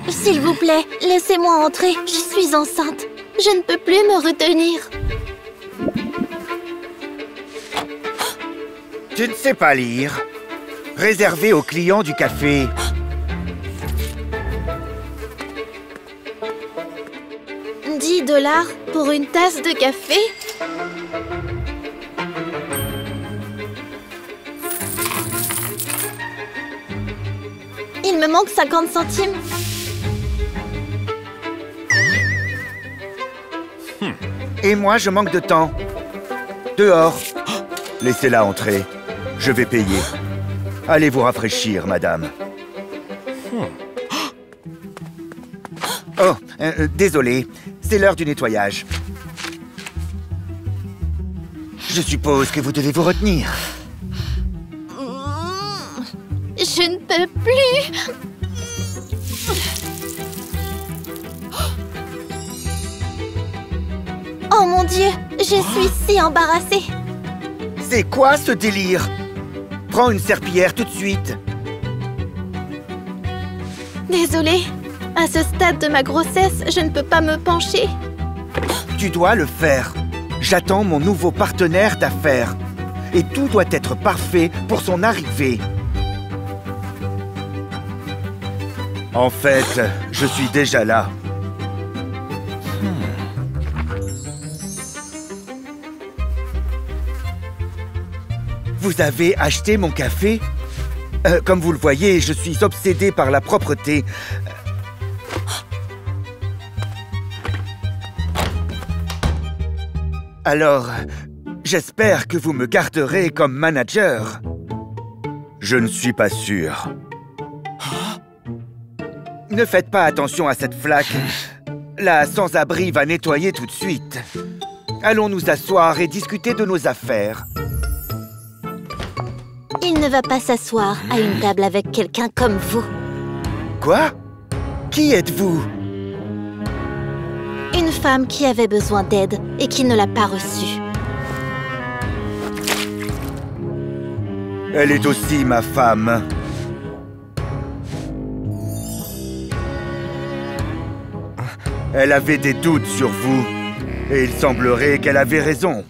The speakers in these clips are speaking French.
S'il vous plaît, laissez-moi entrer. Je suis enceinte. Je ne peux plus me retenir. Tu ne sais pas lire. Réservé aux clients du café. $10 pour une tasse de café? Il me manque 50 centimes. Et moi, je manque de temps. Dehors. Laissez-la entrer. Je vais payer. Allez vous rafraîchir, madame. Oh, désolé. C'est l'heure du nettoyage. Je suppose que vous devez vous retenir. Je ne peux plus. Oh mon Dieu, je suis si embarrassée. C'est quoi ce délire? Prends une serpillière tout de suite. Désolée. À ce stade de ma grossesse, je ne peux pas me pencher. Tu dois le faire. J'attends mon nouveau partenaire d'affaires. Et tout doit être parfait pour son arrivée. En fait, je suis déjà là. Vous avez acheté mon café? Comme vous le voyez, je suis obsédé par la propreté. Alors, j'espère que vous me garderez comme manager. Je ne suis pas sûr. Ne faites pas attention à cette flaque. La sans-abri va nettoyer tout de suite. Allons nous asseoir et discuter de nos affaires. Il ne va pas s'asseoir à une table avec quelqu'un comme vous. Quoi? Qui êtes-vous? Une femme qui avait besoin d'aide et qui ne l'a pas reçue. Elle est aussi ma femme. Elle avait des doutes sur vous. Et il semblerait qu'elle avait raison.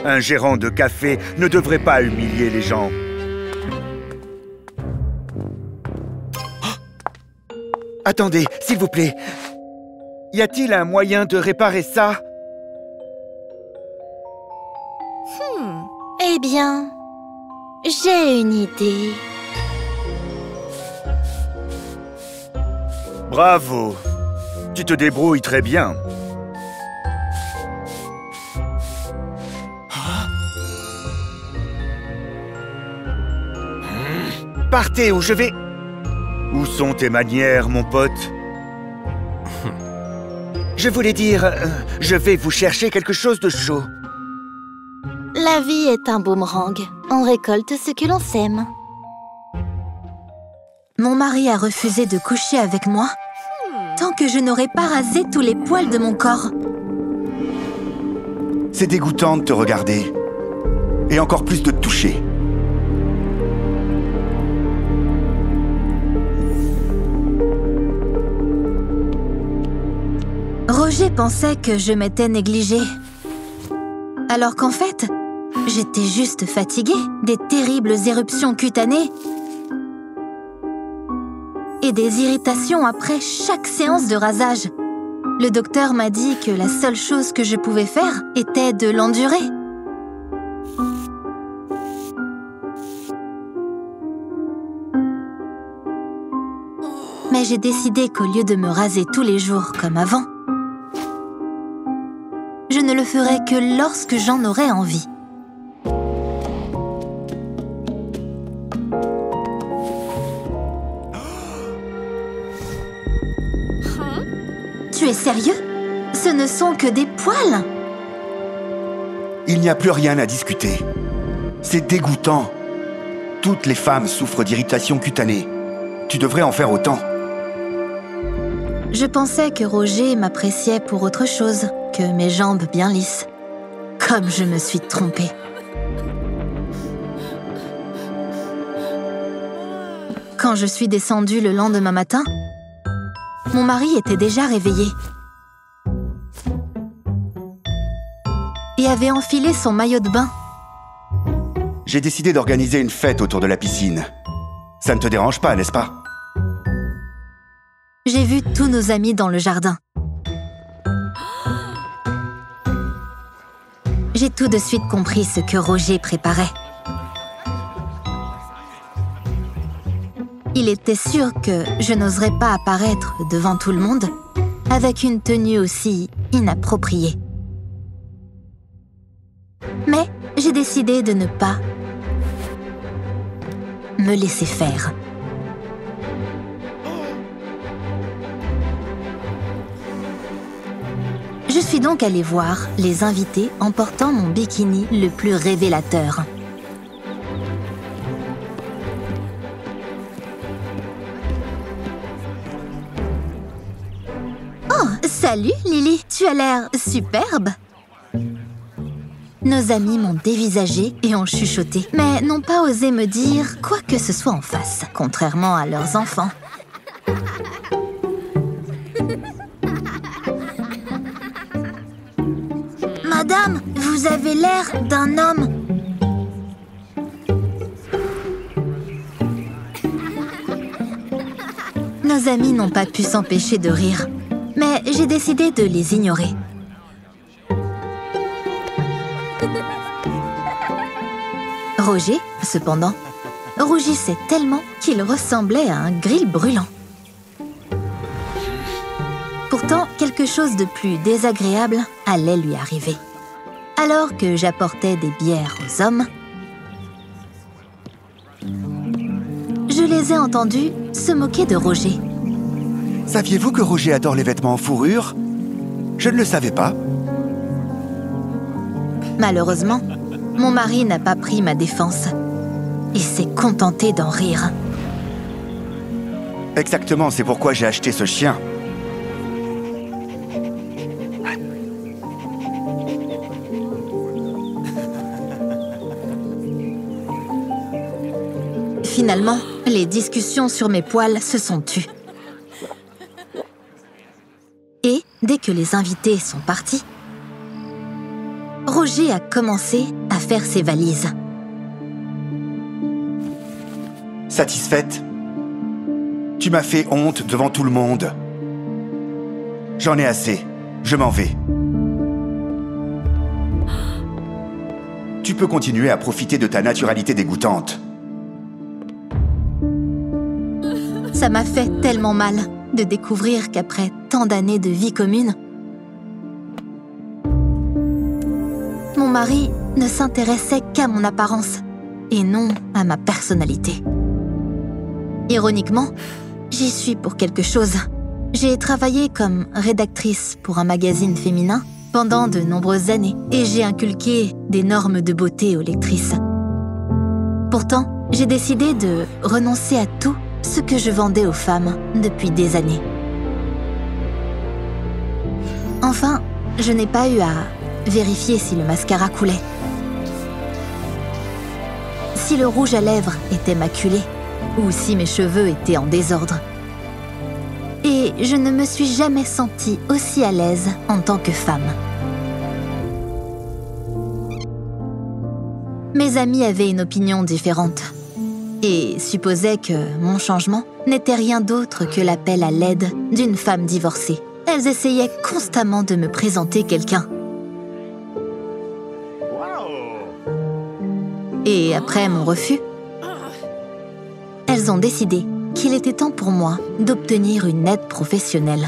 Un gérant de café ne devrait pas humilier les gens. Attendez, s'il vous plaît. Y a-t-il un moyen de réparer ça? Eh bien, j'ai une idée. Bravo! Tu te débrouilles très bien. Partez ou je vais... Où sont tes manières, mon pote? Je voulais dire, je vais vous chercher quelque chose de chaud. La vie est un boomerang. On récolte ce que l'on sème. Mon mari a refusé de coucher avec moi tant que je n'aurais pas rasé tous les poils de mon corps. C'est dégoûtant de te regarder. Et encore plus de te toucher. Roger pensait que je m'étais négligée. Alors qu'en fait, j'étais juste fatiguée des terribles éruptions cutanées et des irritations après chaque séance de rasage. Le docteur m'a dit que la seule chose que je pouvais faire était de l'endurer. Mais j'ai décidé qu'au lieu de me raser tous les jours comme avant, je ne le ferai que lorsque j'en aurai envie. Tu es sérieux? Ce ne sont que des poils? Il n'y a plus rien à discuter. C'est dégoûtant. Toutes les femmes souffrent d'irritation cutanée. Tu devrais en faire autant. Je pensais que Roger m'appréciait pour autre chose que mes jambes bien lisses. Comme je me suis trompée. Quand je suis descendue le lendemain matin, mon mari était déjà réveillé et avait enfilé son maillot de bain. J'ai décidé d'organiser une fête autour de la piscine. Ça ne te dérange pas, n'est-ce pas? J'ai vu tous nos amis dans le jardin. J'ai tout de suite compris ce que Roger préparait. Il était sûr que je n'oserais pas apparaître devant tout le monde avec une tenue aussi inappropriée. Mais j'ai décidé de ne pas me laisser faire. Je suis donc allée voir les invités en portant mon bikini le plus révélateur. Oh, salut Lily, tu as l'air superbe. Nos amis m'ont dévisagée et ont chuchoté, mais n'ont pas osé me dire quoi que ce soit en face, contrairement à leurs enfants. Madame, vous avez l'air d'un homme. Nos amis n'ont pas pu s'empêcher de rire, mais j'ai décidé de les ignorer. Roger, cependant, rougissait tellement qu'il ressemblait à un grill brûlant. Pourtant, quelque chose de plus désagréable allait lui arriver. Alors que j'apportais des bières aux hommes, je les ai entendus se moquer de Roger. Saviez-vous que Roger adore les vêtements en fourrure? Je ne le savais pas. Malheureusement, mon mari n'a pas pris ma défense et s'est contenté d'en rire. Exactement, c'est pourquoi j'ai acheté ce chien. Finalement, les discussions sur mes poils se sont tues. Et dès que les invités sont partis, Roger a commencé à faire ses valises. Satisfaite? Tu m'as fait honte devant tout le monde. J'en ai assez. Je m'en vais. Tu peux continuer à profiter de ta naturalité dégoûtante. Ça m'a fait tellement mal de découvrir qu'après tant d'années de vie commune, mon mari ne s'intéressait qu'à mon apparence et non à ma personnalité. Ironiquement, j'y suis pour quelque chose. J'ai travaillé comme rédactrice pour un magazine féminin pendant de nombreuses années et j'ai inculqué des normes de beauté aux lectrices. Pourtant, j'ai décidé de renoncer à tout ce que je vendais aux femmes depuis des années. Enfin, je n'ai pas eu à vérifier si le mascara coulait, si le rouge à lèvres était maculé ou si mes cheveux étaient en désordre. Et je ne me suis jamais sentie aussi à l'aise en tant que femme. Mes amies avaient une opinion différente et supposaient que mon changement n'était rien d'autre que l'appel à l'aide d'une femme divorcée. Elles essayaient constamment de me présenter quelqu'un. Et après mon refus, elles ont décidé qu'il était temps pour moi d'obtenir une aide professionnelle.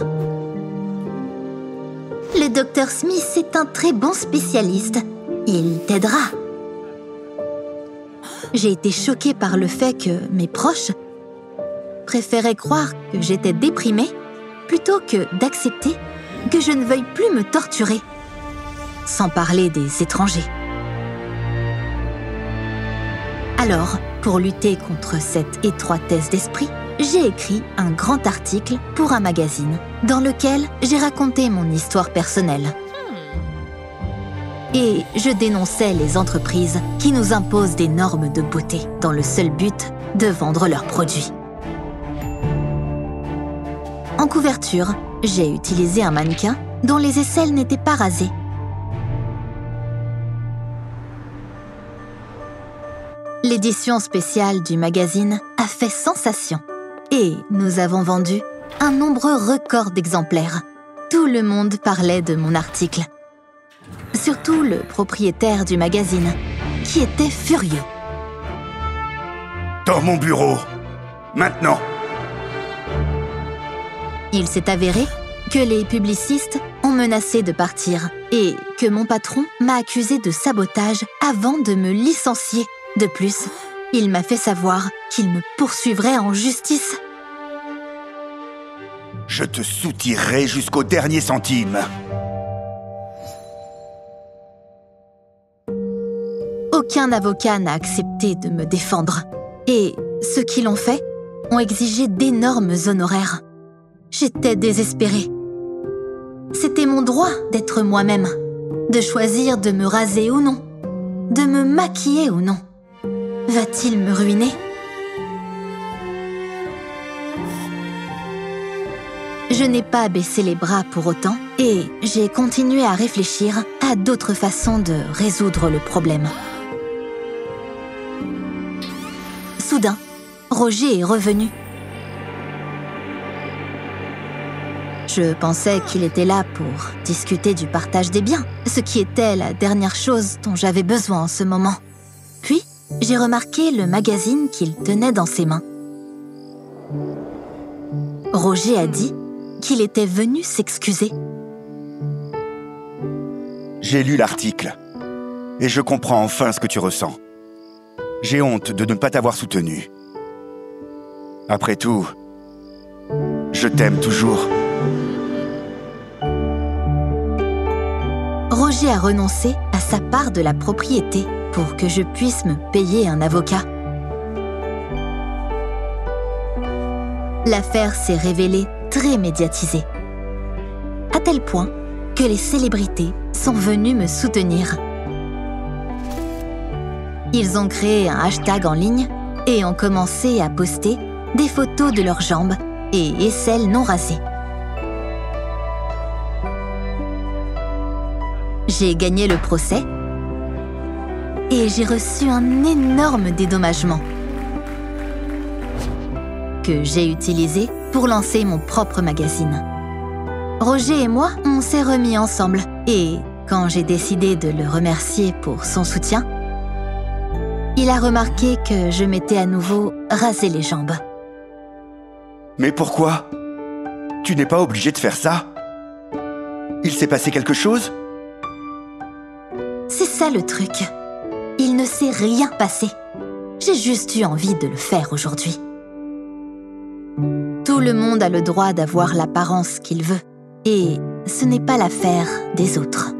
Le Dr Smith est un très bon spécialiste. Il t'aidera. J'ai été choquée par le fait que mes proches préféraient croire que j'étais déprimée plutôt que d'accepter que je ne veuille plus me torturer, sans parler des étrangers. Alors, pour lutter contre cette étroitesse d'esprit, j'ai écrit un grand article pour un magazine dans lequel j'ai raconté mon histoire personnelle. Et je dénonçais les entreprises qui nous imposent des normes de beauté dans le seul but de vendre leurs produits. En couverture, j'ai utilisé un mannequin dont les aisselles n'étaient pas rasées. L'édition spéciale du magazine a fait sensation et nous avons vendu un nombreux record d'exemplaires. Tout le monde parlait de mon article. Surtout le propriétaire du magazine, qui était furieux. Dans mon bureau. Maintenant. Il s'est avéré que les publicistes ont menacé de partir et que mon patron m'a accusé de sabotage avant de me licencier. De plus, il m'a fait savoir qu'il me poursuivrait en justice. Je te soutirerai jusqu'au dernier centime. Aucun avocat n'a accepté de me défendre. Et ceux qui l'ont fait ont exigé d'énormes honoraires. J'étais désespérée. C'était mon droit d'être moi-même, de choisir de me raser ou non, de me maquiller ou non. Va-t-il me ruiner ? Je n'ai pas baissé les bras pour autant et j'ai continué à réfléchir à d'autres façons de résoudre le problème. Soudain, Roger est revenu. Je pensais qu'il était là pour discuter du partage des biens, ce qui était la dernière chose dont j'avais besoin en ce moment. Puis, j'ai remarqué le magazine qu'il tenait dans ses mains. Roger a dit qu'il était venu s'excuser. J'ai lu l'article et je comprends enfin ce que tu ressens. J'ai honte de ne pas t'avoir soutenu. Après tout, je t'aime toujours. Roger a renoncé à sa part de la propriété pour que je puisse me payer un avocat. L'affaire s'est révélée très médiatisée, à tel point que les célébrités sont venues me soutenir. Ils ont créé un hashtag en ligne et ont commencé à poster des photos de leurs jambes et aisselles non rasées. J'ai gagné le procès et j'ai reçu un énorme dédommagement que j'ai utilisé pour lancer mon propre magazine. Roger et moi, on s'est remis ensemble et quand j'ai décidé de le remercier pour son soutien, il a remarqué que je m'étais à nouveau rasé les jambes. Mais pourquoi ? Tu n'es pas obligé de faire ça. Il s'est passé quelque chose ? C'est ça le truc. Il ne s'est rien passé. J'ai juste eu envie de le faire aujourd'hui. Tout le monde a le droit d'avoir l'apparence qu'il veut. Et ce n'est pas l'affaire des autres.